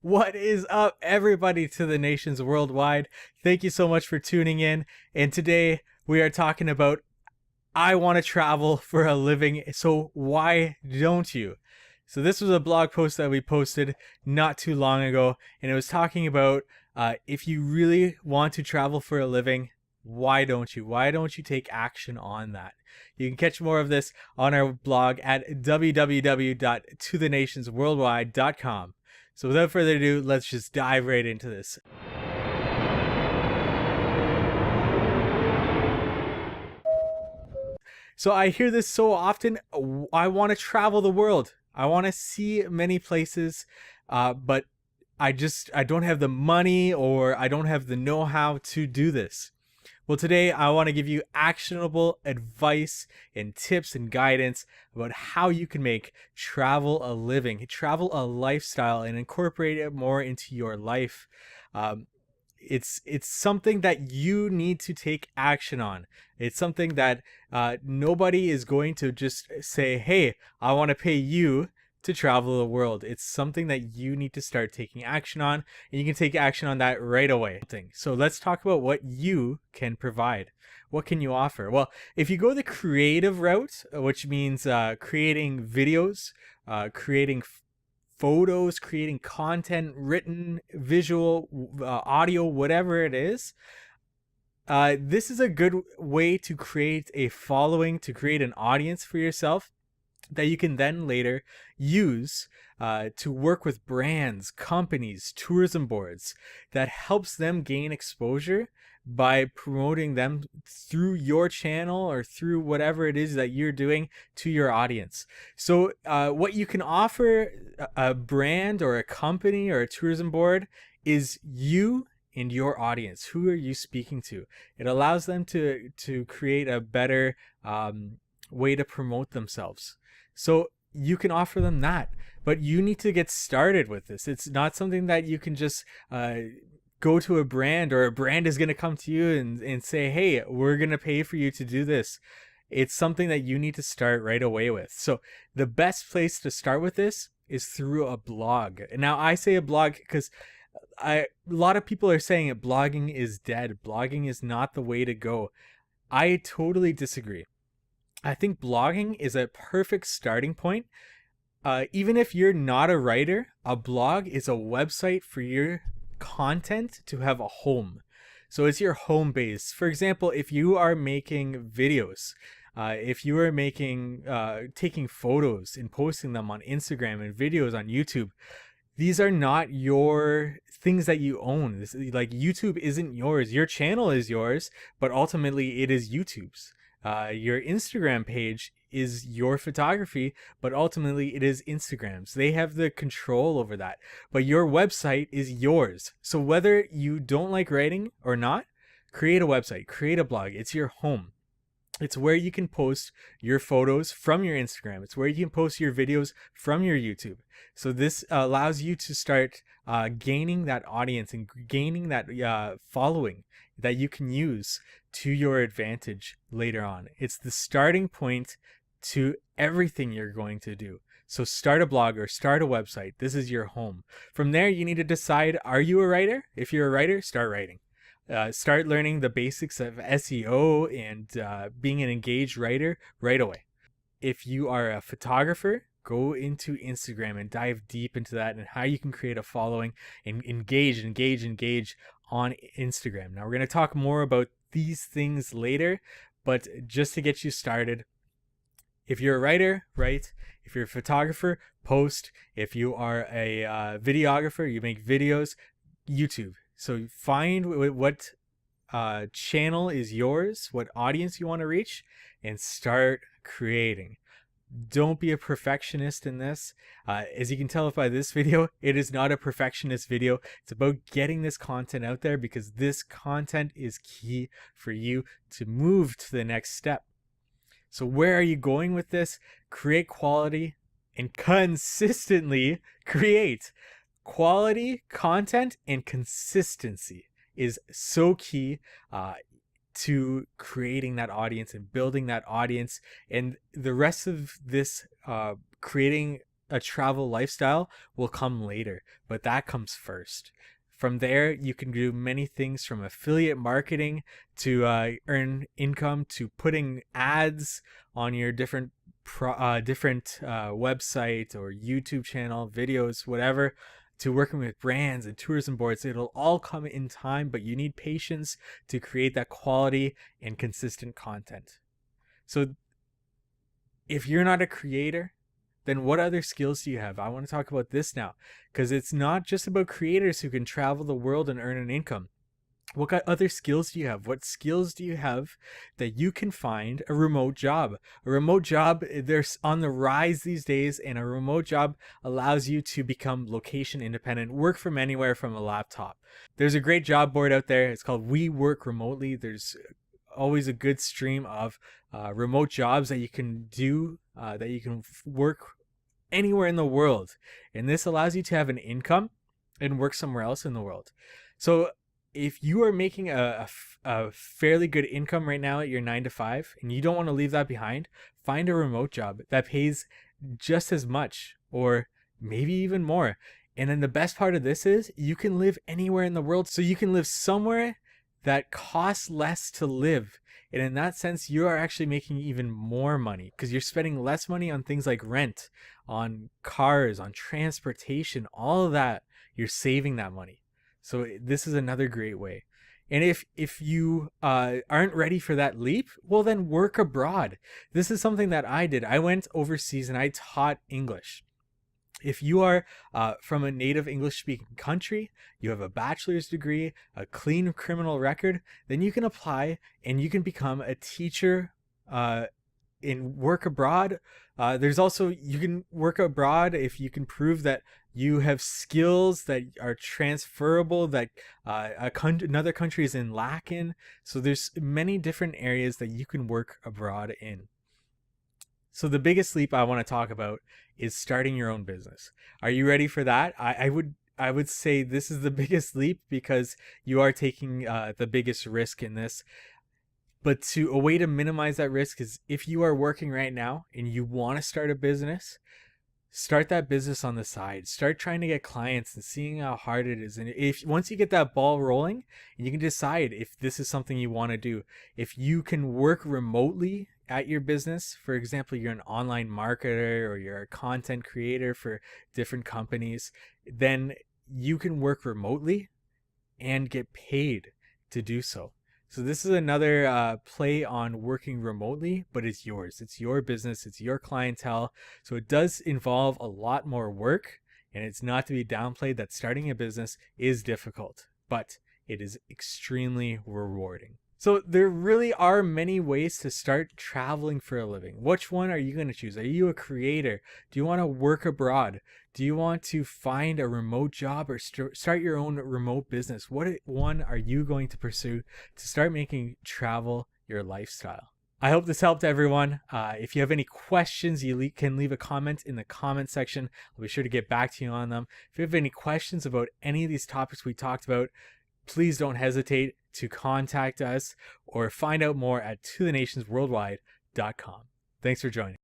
What is up, everybody, to the nations worldwide? Thank you so much for tuning in. And today we are talking about I want to travel for a living, so why don't you? So, this was a blog post that we posted not too long ago, and it was talking about if you really want to travel for a living, why don't you? Why don't you take action on that? You can catch more of this on our blog at www.tothenationsworldwide.com. So without further ado, let's just dive right into this. So I hear this so often. I want to travel the world. I want to see many places, but I don't have the money or I don't have the know-how to do this. Well, today I want to give you actionable advice and tips and guidance about how you can make travel a living, travel a lifestyle, and incorporate it more into your life. Um, it's something that you need to take action on. It's something that nobody is going to just say, "Hey, I want to pay you to travel the world." It's something that you need to start taking action on, and you can take action on that right away. So let's talk about what you can provide. What can you offer? Well, if you go the creative route, which means creating videos, creating photos, creating content, written, visual, audio, whatever it is, this is a good way to create a following, to create an audience for yourself that you can then later use to work with brands, companies, tourism boards that helps them gain exposure by promoting them through your channel or through whatever it is that you're doing to your audience. So what you can offer a brand or a company or a tourism board is you and your audience. Who are you speaking to? It allows them to create a better way to promote themselves. So you can offer them that, but you need to get started with this. It's not something that you can just go to a brand, or a brand is going to come to you and say, "Hey, we're going to pay for you to do this." It's something that you need to start right away with. So the best place to start with this is through a blog. Now, I say a blog because a lot of people are saying that blogging is dead. Blogging is not the way to go. I totally disagree. I think blogging is a perfect starting point. Even if you're not a writer, a blog is a website for your content to have a home. So it's your home base. For example, if you are making videos, if you are taking photos and posting them on Instagram and videos on YouTube, these are not your things that you own. Like, YouTube isn't yours. Your channel is yours, but ultimately it is YouTube's. Your Instagram page is your photography, but ultimately it is Instagram's. They have the control over that. But your website is yours. So whether you don't like writing or not, create a website, create a blog. It's your home. It's where you can post your photos from your Instagram. It's where you can post your videos from your YouTube. So this allows you to start gaining that audience and gaining that following that you can use to your advantage later on. It's the starting point to everything you're going to do. So start a blog or start a website. This is your home. From there, you need to decide, are you a writer? If you're a writer, start writing. Start learning the basics of SEO and being an engaged writer right away. If you are a photographer, go into Instagram and dive deep into that and how you can create a following and engage on Instagram. Now, we're going to talk more about these things later, but just to get you started, if you're a writer, write. If you're a photographer, post. If you are a videographer, you make videos, YouTube. So find what channel is yours, what audience you want to reach, and start creating. Don't be a perfectionist in this. As you can tell by this video, it is not a perfectionist video. It's about getting this content out there because this content is key for you to move to the next step. So where are you going with this? Create quality and consistently create. Quality content and consistency is so key to creating that audience and building that audience. And the rest of this creating a travel lifestyle will come later, but that comes first. From there, you can do many things from affiliate marketing to earn income to putting ads on your different website or YouTube channel, videos, whatever, to working with brands and tourism boards. It'll all come in time, but you need patience to create that quality and consistent content. So if you're not a creator, then what other skills do you have? I want to talk about this now, because it's not just about creators who can travel the world and earn an income. What other skills do you have? What skills do you have that you can find a remote job? A remote job, they're on the rise these days, and a remote job allows you to become location independent, work from anywhere from a laptop. There's a great job board out there. It's called We Work Remotely. There's always a good stream of remote jobs that you can do, that you can work anywhere in the world. And this allows you to have an income and work somewhere else in the world. So if you are making a fairly good income right now at your 9-to-5 and you don't want to leave that behind, find a remote job that pays just as much or maybe even more. And then the best part of this is you can live anywhere in the world. So you can live somewhere that costs less to live. And in that sense, you are actually making even more money because you're spending less money on things like rent, on cars, on transportation, all of that. You're saving that money. So this is another great way. And if you aren't ready for that leap, well, then work abroad. This is something that I did. I went overseas and I taught English. If you are from a native English-speaking country, you have a bachelor's degree, a clean criminal record, then you can apply and you can become a teacher and work abroad. There's also, you can work abroad if you can prove that you have skills that are transferable that another country is in lack in. So there's many different areas that you can work abroad in. So the biggest leap I want to talk about is starting your own business. Are you ready for that? I would say this is the biggest leap because you are taking the biggest risk in this. But a way to minimize that risk is if you are working right now and you want to start a business, start that business on the side. Start trying to get clients and seeing how hard it is. And if once you get that ball rolling, and you can decide if this is something you want to do. If you can work remotely at your business, for example, you're an online marketer or you're a content creator for different companies, then you can work remotely and get paid to do so. So this is another play on working remotely, but it's yours. It's your business. It's your clientele. So it does involve a lot more work, and it's not to be downplayed that starting a business is difficult, but it is extremely rewarding. So there really are many ways to start traveling for a living. Which one are you going to choose? Are you a creator? Do you want to work abroad? Do you want to find a remote job or start your own remote business? What one are you going to pursue to start making travel your lifestyle? I hope this helped everyone. If you have any questions, you can leave a comment in the comment section. I'll be sure to get back to you on them. If you have any questions about any of these topics we talked about, please don't hesitate to contact us or find out more at tothenationsworldwide.com. Thanks for joining.